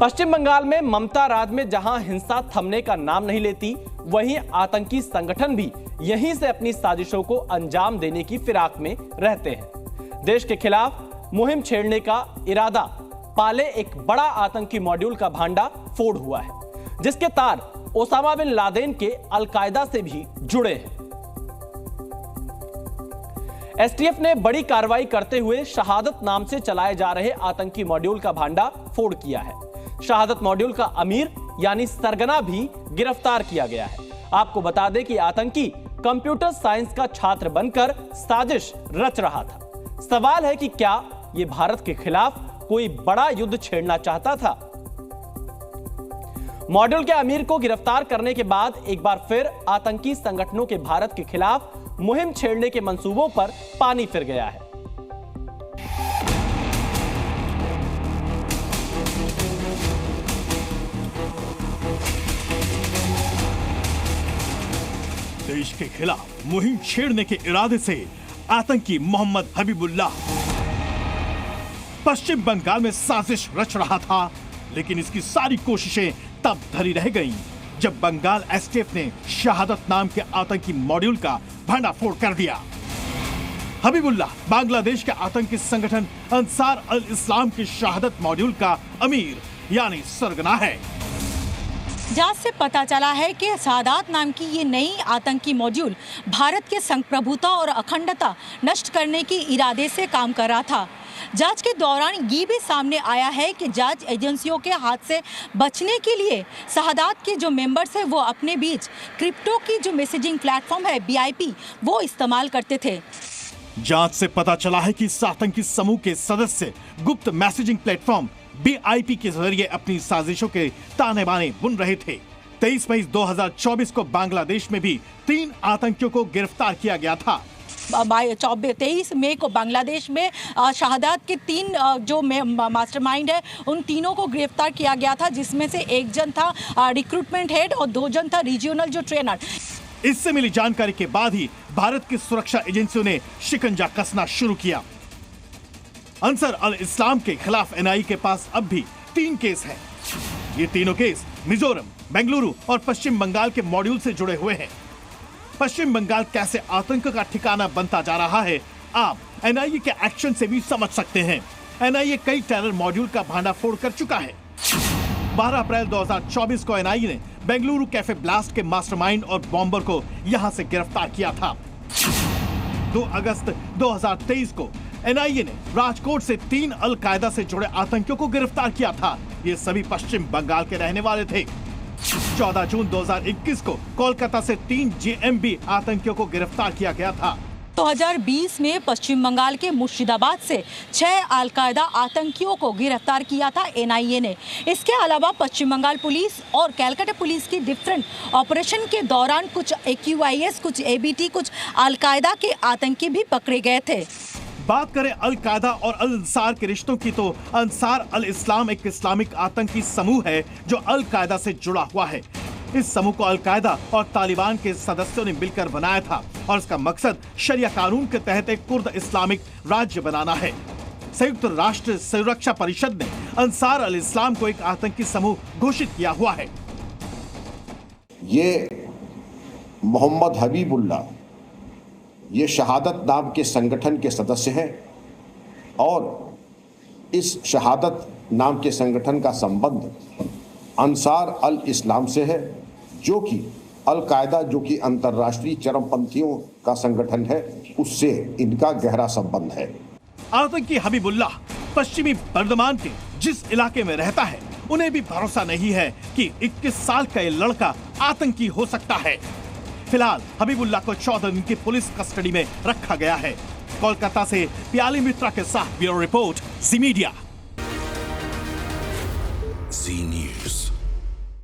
पश्चिम बंगाल में ममता राज में जहां हिंसा थमने का नाम नहीं लेती, वहीं आतंकी संगठन भी यहीं से अपनी साजिशों को अंजाम देने की फिराक में रहते हैं। देश के खिलाफ मुहिम छेड़ने का इरादा पाले एक बड़ा आतंकी मॉड्यूल का भांडा फोड़ हुआ है, जिसके तार ओसामा बिन लादेन के अलकायदा से भी जुड़े हैं। एसटीएफ ने बड़ी कार्रवाई करते हुए शहादत नाम से चलाए जा रहे आतंकी मॉड्यूल का भांडा फोड़ किया है। शहादत मॉड्यूल का अमीर यानी सरगना भी गिरफ्तार किया गया है। आपको बता दें कि आतंकी कंप्यूटर साइंस का छात्र बनकर साजिश रच रहा था। सवाल है कि क्या यह भारत के खिलाफ कोई बड़ा युद्ध छेड़ना चाहता था? मॉड्यूल के अमीर को गिरफ्तार करने के बाद एक बार फिर आतंकी संगठनों के भारत के खिलाफ मुहिम छेड़ने के मंसूबों पर पानी फिर गया है। देश के खिलाफ मुहिम छेड़ने के इरादे से आतंकी मोहम्मद हबीबुल्लाह पश्चिम बंगाल में साजिश रच रहा था, लेकिन इसकी सारी कोशिशें तब धरी रह गईं जब बंगाल एसटीएफ ने शहादत नाम के आतंकी मॉड्यूल का भंडाफोड़ कर दिया। हबीबुल्लाह बांग्लादेश के आतंकी संगठन अंसार अल इस्लाम के शहादत मॉड्यूल का अमीर यानी सरगना है। जांच से पता चला है कि शहादत नाम की ये नई आतंकी मॉड्यूल भारत के संप्रभुता और अखंडता नष्ट करने के इरादे से काम कर रहा था। जांच के दौरान ये भी सामने आया है कि जांच एजेंसियों के हाथ से बचने के लिए शहादत के जो मेंबर्स हैं वो अपने बीच क्रिप्टो की जो मैसेजिंग प्लेटफॉर्म है BIP वो इस्तेमाल करते थे। जांच से पता चला है कि इस आतंकी समूह के सदस्य गुप्त मैसेजिंग प्लेटफॉर्म BIP के जरिए अपनी साजिशों के ताने बाने बुन रहे थे। 23 मई 2024 को बांग्लादेश में भी 3 आतंकियों को गिरफ्तार किया गया था। 23 मई को बांग्लादेश में शहादत के 3 जो मास्टरमाइंड है उन तीनों को गिरफ्तार किया गया था, जिसमें से एक जन था रिक्रूटमेंट हेड और 2 जन था रीजनल जो ट्रेनर। इससे मिली जानकारी के बाद ही भारत की सुरक्षा एजेंसियों ने शिकंजा कसना शुरू किया। अंसार अल इस्लाम के खिलाफ NIA के पास अब भी 3 केस हैं। ये तीनों केस मिजोरम, बेंगलुरु और पश्चिम बंगाल के मॉड्यूल से जुड़े हुए हैं। पश्चिम बंगाल कैसे आतंक का ठिकाना बनता जा रहा है, आप NIA के एक्शन से भी समझ सकते हैं। NIA कई टेरर मॉड्यूल का भांडाफोड़ कर चुका है। 12 अप्रैल 2024 को NIA ने बेंगलुरु कैफे ब्लास्ट के मास्टरमाइंड और बॉम्बर को यहां से गिरफ्तार किया था। 2 अगस्त 2023 को NIA ने राजकोट से 3 अलकायदा से जुड़े आतंकियों को गिरफ्तार किया था। ये सभी पश्चिम बंगाल के रहने वाले थे। 14 जून 2021 को कोलकाता से 3 JMB आतंकियों को गिरफ्तार किया गया था। 2020 में पश्चिम बंगाल के मुर्शिदाबाद से 6 अलकायदा आतंकियों को गिरफ्तार किया था NIA ने। इसके अलावा पश्चिम बंगाल पुलिस और कलकत्ता पुलिस की डिफरेंट ऑपरेशन के दौरान कुछ AQIS, कुछ ABT, कुछ अलकायदा के आतंकी भी पकड़े गए थे। बात करें अलकायदा और अल अंसार के रिश्तों की, तो अंसार अल इस्लाम एक इस्लामिक आतंकी समूह है जो अलकायदा से जुड़ा हुआ है। इस समूह को अलकायदा और तालिबान के सदस्यों ने मिलकर बनाया था और इसका मकसद शरिया कानून के तहत एक कुर्द इस्लामिक राज्य बनाना है। संयुक्त राष्ट्र सुरक्षा परिषद ने अंसार अल इस्लाम को एक आतंकी समूह घोषित किया हुआ है। ये मोहम्मद हबीबुल्लाह ये शहादत नाम के संगठन के सदस्य हैं और इस शहादत नाम के संगठन का संबंध अंसार अल इस्लाम से है, जो कि अलकायदा, जो कि अंतर्राष्ट्रीय चरमपंथियों का संगठन है, उससे इनका गहरा संबंध है। आतंकी हबीबुल्लाह पश्चिमी बर्दमान के जिस इलाके में रहता है, उन्हें भी भरोसा नहीं है कि 21 साल का ये लड़का आतंकी हो सकता है। फिलहाल हबीबुल्लाह को 14 दिन की पुलिस कस्टडी में रखा गया है। कोलकाता से प्याली मित्रा के साथ ब्यूरो रिपोर्ट, ज़ी मीडिया। ज़ी न्यूज़।